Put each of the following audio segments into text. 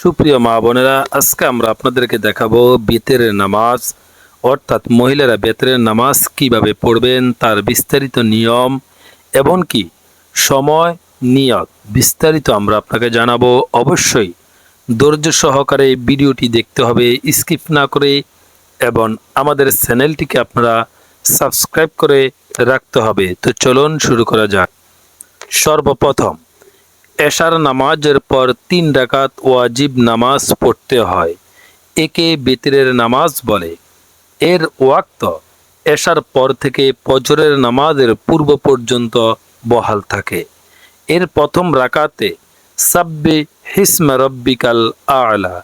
সুপ্রিয় মা বোনেরা, আজকে আমরা আপনাদেরকে দেখাবো বেতেরের নামাজ, অর্থাৎ মহিলারা বেতেরের নামাজ কিভাবে পড়বেন, তার বিস্তারিত নিয়ম এবং কি সময়, নিয়ত বিস্তারিত আমরা আপনাকে জানাবো। অবশ্যই ধৈর্য সহকারে ভিডিওটি দেখতে হবে, স্কিপ না করে, এবং আমাদের চ্যানেলটিকে আপনারা সাবস্ক্রাইব করে রাখতে হবে। তো চলুন শুরু করা যাক। সর্বপ্রথম এশার নামাজের পর 3 রাকাত ওয়াজিব নামাজ পড়তে হয়, একে বিতরের নামাজ বলে। এর ওয়াক্ত এশার পর থেকে ফজরের নামাজের পূর্ব পর্যন্ত বহাল থাকে। এর প্রথম রাকাতে সাব্বি হিসমা রব্বিকাল আ'লা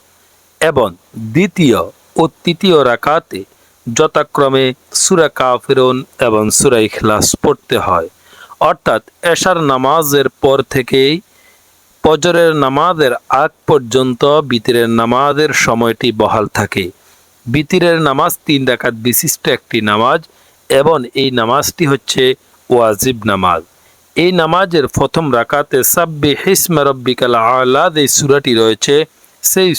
এবং দ্বিতীয় ও তৃতীয় রাকাতে যথাক্রমে সূরা কাফিরুন এবং সূরা ইখলাস পড়তে হয়। অর্থাৎ এশার নামাজের পর থেকেই ফজরের নামাজের আগ পর্যন্ত বিতরের নামাজের সময়টি বহাল থাকে। বিতরের নামাজ 3 রাকাত বিশিষ্ট একটি নামাজ এবং এই নামাজটি হচ্ছে ওয়াজিব নামাজ। এই নামাজের প্রথম রাকাতে সাব্বি হিসমা রব্বিকাল আ'লা যে সূরাটি রয়েছে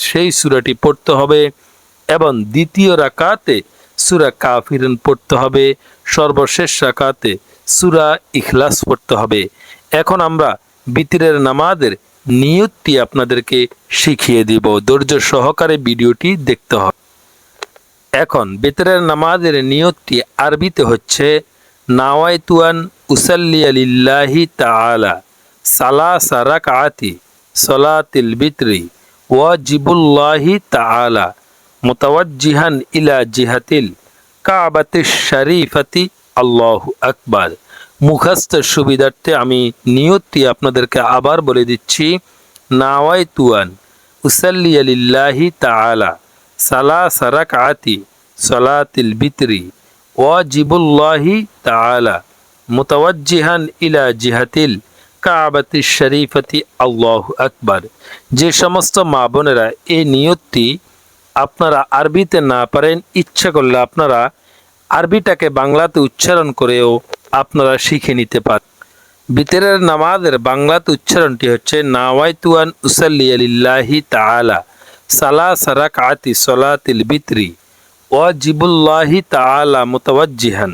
সেই সূরাটি পড়তে হবে এবং দ্বিতীয় রাকাতে সূরা কাফিরুন পড়তে হবে, সর্বশেষ রাকাতে সূরা ইখলাস পড়তে হবে। এখন আমরা বিতরের নামাজের নিয়তটি আপনাদেরকে শিখিয়ে দিব, ধৈর্য সহকারে ভিডিওটি দেখতে হবে। এখন বিতরের নামাজের নিয়তটি আরবিতে হচ্ছে নাওয়াইতু আন উসাল্লিয়া লিল্লাহি তাআলা সালাসা রাকআতি সালাতিল বিতরি ওয়াজিবুল্লাহি তাআলা মুতাওয়াজ্জিহান ইলা জিহাতিল কাবাতিশ শরীফাতি আল্লাহু আকবার। মুখস্থ সুবিধার্থে আমি নিয়তটি আপনাদেরকে আবার বলে দিচ্ছি। নাওয়াইতু আন উসাল্লিয়া লিল্লাহি তাআলা সালাসা রাকআতি সালাতিল বিতরি ওয়াজিবুল্লাহি তাআলা মুতাওয়াজ্জিহান ইলা জিহাতিল কাবাতিশ শরীফাতি আল্লাহু আকবার। যে সমস্ত মা বোনেরা এই নিয়তটি আপনারা আরবিতে না পারেন, ইচ্ছা করলে আপনারা আরবিটাকে বাংলাতে উচ্চারণ করেও আপনারা শিখে নিতে পারেন। বিতরের নামাজের বাংলাতে উচ্চারণটি হচ্ছে নাওয়াইতু আন উসাল্লিয়া লিল্লাহি তাআলা সালাসা রাকআতি সালাতিল বিতরি ওয়াজিবুল্লাহি তাআলা মুতাওয়াজ্জিহান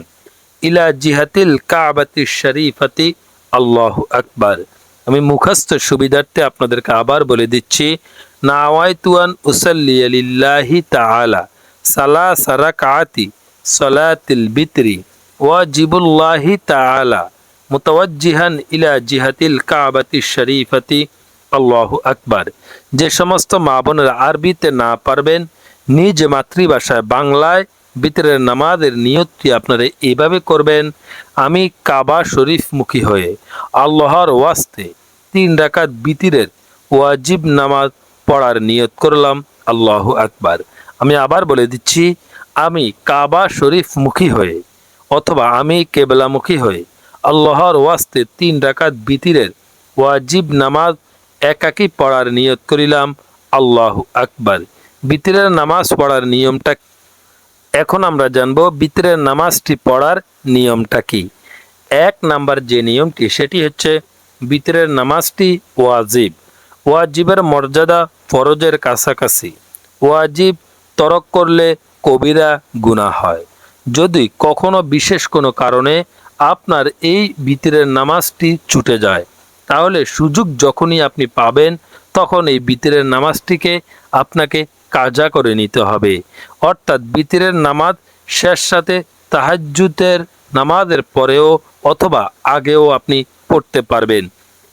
ইলা জিহাতিল কাবাতিশ শরীফাতি আল্লাহু আকবার। আমি মুখস্থ সুবিধার্থে আপনাদেরকে আবার বলে দিচ্ছি। নাওয়াইতু আন উসাল্লিয়া লিল্লাহি তাআলা সালাসা রাকআতি সালাতিল বিতরি ওয়াজিবুল্লাহি তাআলা মুতাওয়াজ্জিহান ইলা জিহাতিল কাবাতিশ শরীফাতি আল্লাহু আকবার। যে সমস্ত মা বোনেরা আরবিতে না পারবেন, নিজ মাতৃভাষায় বাংলায় বিতরের নামাজের নিয়তটি আপনারা এইভাবে করবেন। আমি কাবা শরীফমুখী হয়ে আল্লাহর ওয়াস্তে 3 রাকাত বিতরের ওয়াজিব নামাজ পড়ার নিয়ত করলাম, আল্লাহু আকবার। আমি আবার বলে দিচ্ছি, আমি কাবা শরীফমুখী হয়ে অথবা আমি কেবলামুখী হয়ে আল্লাহর ওয়াস্তে 3 রাকাত বিতরের ওয়াজিব নামাজ একাকী পড়ার নিয়ত করিলাম, আল্লাহু আকবার। বিতরের নামাজ পড়ার নিয়মটা এখন আমরা জানব। বিতরের নামাজটি পড়ার নিয়মটা কি? 1 নাম্বার যে নিয়মটি সেটি হচ্ছে বিতরের নামাজটি ওয়াজিব। ওয়াজিবের মর্যাদা ফরজের কাছাকাছি। ওয়াজিব তরক করলে কবিরা গুনাহ হয়। যদি কখনো বিশেষ কোনো কারণে আপনার এই বিতরের নামাজটি ছুটে যায়, তাহলে সুযোগ যখনই আপনি পাবেন তখন এই বিতরের নামাজটিকে আপনাকে কাজা করে নিতে হবে। অর্থাৎ বিতরের নামাজ শেষ সাথে তাহাজ্জুদের নামাজের পরেও অথবা আগেও আপনি পড়তে পারবেন।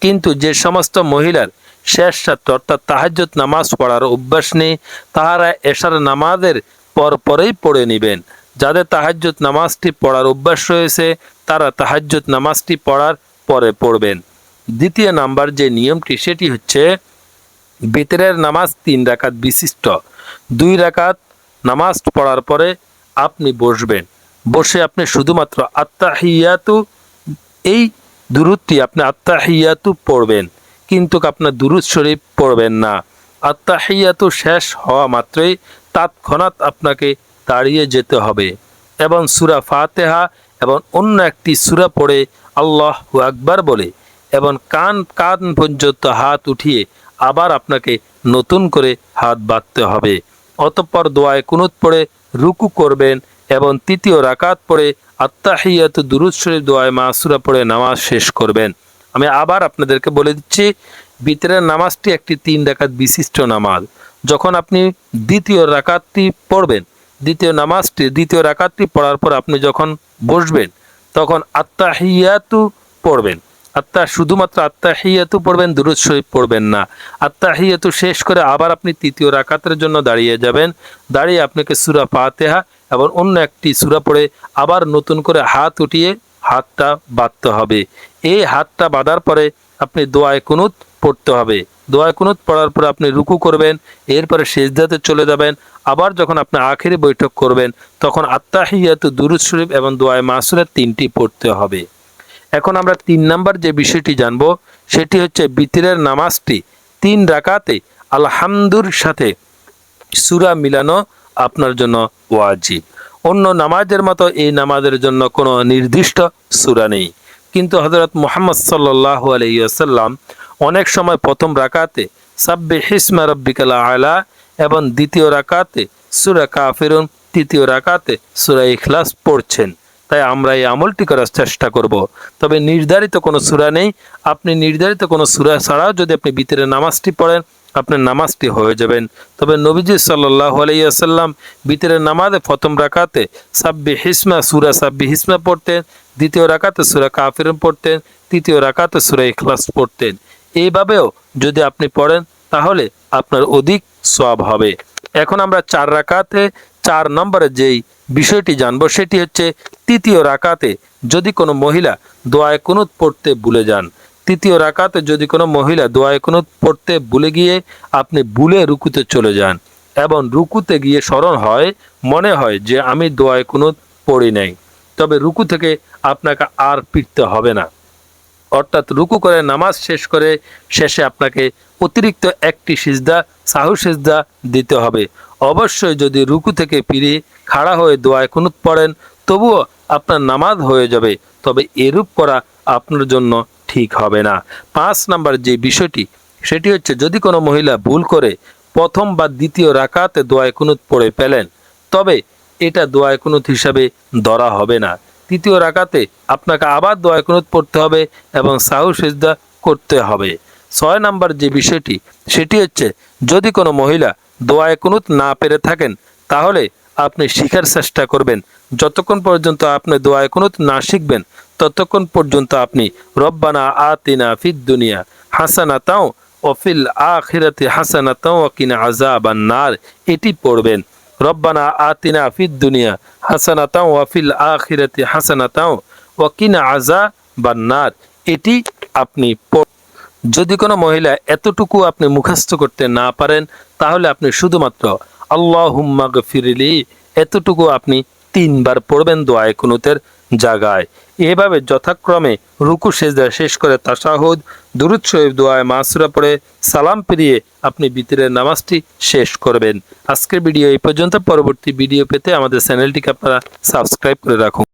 কিন্তু যে সমস্ত মহিলার শেষ সাথে অর্থাৎ তাহাজ্জুদ নামাজ পড়ার অভ্যাস নেই, তাহারা এশার নামাজের পরেই পড়ে নেবেন। যাদের তাহাজ্জুদ নামাজটি পড়ার অভ্যাস রয়েছে তারা তাহাজ্জুদ নামাজটি পড়ার পরে পড়বেন। দ্বিতীয় নাম্বার যে নিয়মটি সেটি হচ্ছে বিতরের নামাজ 3 রাকাত বিশিষ্ট। 2 রাকাত নামাজ পড়ার পরে আপনি বসবেন। বসে আপনি শুধুমাত্র আত্তাহিয়াতু এই দুরূদটি আপনি আত্তাহিয়াতু পড়বেন, কিন্তু আপনার দুরূদ শরীফ পড়বেন না। আত্তাহিয়াতু শেষ হওয়া মাত্রই তৎক্ষণাৎ আপনাকে দাঁড়িয়ে যেতে হবে এবং সূরা ফাতিহা এবং অন্য একটি সূরা পড়ে আল্লাহু আকবার বলে এবং কান পর্যন্ত হাত উঠিয়ে আবার আপনাকে নতুন করে হাত বাঁধতে হবে। অতঃপর দোয়ায়ে কুনুত পড়ে রুকু করবেন এবং তৃতীয় রাকাত পড়ে আত্তাহিয়াতু দুরূদ শরীফ দোয়ায়ে মাসুরা পড়ে নামাজ শেষ করবেন। আমি আবার আপনাদেরকে বলে দিচ্ছি, বিতরের নামাজটি একটি 3 রাকাত বিশিষ্ট নামাজ। যখন আপনি দ্বিতীয় রাকাতটি পড়বেন, দ্বিতীয় রাকাতটি পড়ার পর আপনি যখন বসবেন তখন আত্তাহিয়াতু পড়বেন। শুধুমাত্র আত্তাহিয়াতু পড়বেন, দুরূদ শরীফ পড়বেন না। আত্তাহিয়াতু শেষ করে আবার আপনি তৃতীয় রাকাতের জন্য দাঁড়িয়ে যাবেন। দাঁড়িয়ে আপনাকে সূরা ফাতিহা এবং অন্য একটি সূরা পড়ে আবার নতুন করে হাত উঠিয়ে হাতটা বাঁধতে হবে। এই হাতটা বাঁধার পরে আপনি দোয়ায়ে কুনুত পড়তে হবে। দোয়ায়ে কুনুত পড়ার পর আপনি রুকু করবেন, এরপরে সিজদাতে চলে যাবেন। আবার যখন আপনি আখেরি বৈঠক করবেন তখন আত্তাহিয়াতু, দুরূদ শরীফ এবং দোয়ায়ে মাসুরা 3টি পড়তে হবে। এখন আমরা 3 নাম্বার যে বিষয়টি জানব সেটি হচ্ছে বিতরের নামাজটি 3 রাকাতে আলহামদুর সাথে সূরা মিলানো আপনার জন্য ওয়াজিব। অন্য নামাজের মতো এই নামাজের জন্য কোনো নির্দিষ্ট সূরা নেই, কিন্তু হযরত মুহাম্মদ সাল্লাল্লাহু আলাইহি ওয়াসাল্লাম অনেক সময় প্রথম রাকাতে সাব্বিহিসমা রাব্বিকাল আলা এবং দ্বিতীয় রাকাতে সূরা কাফিরুন, তৃতীয় রাকাতে সূরা ইখলাস পড়ছেন। তাই আমরা এই আমলটি করার চেষ্টা করব। তবে নির্ধারিত কোনো সূরা নেই। আপনি নির্ধারিত কোনো সূরা ছাড়াও যদি আপনি বিতরের নামাজটি পড়েন আপনার নামাজটি হয়ে যাবেন। তবে নবীজি সাল্লাল্লাহু আলাইহি ওয়াসাল্লাম বিতরের নামাজে প্রথম রাকাতে সূরা সাব্বিহিসমা পড়তেন, দ্বিতীয় রাকাতে সূরা কাফিরুন পড়তেন, তৃতীয় রাকাতে সূরা ইখলাস পড়তেন। এইভাবেও যদি আপনি পড়েন তাহলে আপনার অধিক সওয়াব হবে। এখন আমরা 4 রাকাতে 4 নম্বরে যেই বিষয়টি জানবো সেটি হচ্ছে তৃতীয় রাকাতে যদি কোনো মহিলা দোয়ায়ে কুনুত পড়তে ভুলে যান, তৃতীয় রাকাতে যদি কোনো মহিলা দোয়ায়ে কুনুত পড়তে ভুলে গিয়ে আপনি ভুলে রুকুতে চলে যান এবং রুকুতে গিয়ে স্মরণ হয়, মনে হয় যে আমি দোয়ায়ে কুনুত পড়ি নাই, তবে রুকু থেকে আপনাকে আর ফিরতে হবে না। অর্থাৎ রুকু করে নামাজ শেষ করে শেষে আপনাকে অতিরিক্ত একটি সিজদা, সাহু সিজদা দিতে হবে। অবশ্যই যদি রুকু থেকে ফিরে খাড়া হয়ে দোয়ায়ে কুনুত পড়েন তবুও আপনার নামাজ হয়ে যাবে, তবে এরূপ করা আপনার জন্য ঠিক হবে না। 5 নাম্বার যে বিষয়টি সেটি হচ্ছে যদি কোনো মহিলা ভুল করে প্রথম বা দ্বিতীয় রাকাতে দোয়ায়ে কুনুত পড়ে ফেলেন তবে এটা দোয়ায়ে কুনুত হিসাবে ধরা হবে না। তৃতীয় রাকাতে আপনাকে আবার দোয়ায়ে কুনুত পড়তে হবে এবং সাহু সিজদা করতে হবে। 6 নাম্বার যে বিষয়টি সেটি হচ্ছে যদি কোনো মহিলা দোয়ায়ে কুনুত না পেরে থাকেন তাহলে আপনি শিখার চেষ্টা করবেন। যতক্ষণ পর্যন্ত আপনি দোয়ায়ে কুনুত না শিখবেন ততক্ষণ পর্যন্ত আপনি রব্বানা আতিনা ফিদ দুনিয়া হাসানাতাও ওয়া ফিল আখিরাতি হাসানাতাও ওয়া কিনা আযাবান নার এটি পড়বেন। রব্বানা আতিনা ফিদ দুনিয়া হাসানাতাও ওয়া ফিল আখিরাতি হাসানাতাও ওয়া কিনা আযাবান নার এটি আপনি যদি কোনো মহিলা এতটুকু আপনি মুখস্থ করতে না পারেন তাহলে আপনি শুধুমাত্র আল্লাহুম্মা গফিরলি এতটুকু আপনি 3 বার পড়বেন দোয়ায়ে কুনুতের জায়গায়। এভাবে যথাক্রমে রুকু সিজদা শেষ করে তাশাহুদ, দুরূদ শরীফ, দোয়ায়ে মাসুরা পড়ে সালাম ফিরিয়ে আপনি বিতরের নামাজটি শেষ করবেন। আজকের ভিডিও এই পর্যন্ত। পরবর্তী ভিডিও পেতে আমাদের চ্যানেলটিকে আপনারা সাবস্ক্রাইব করে রাখুন।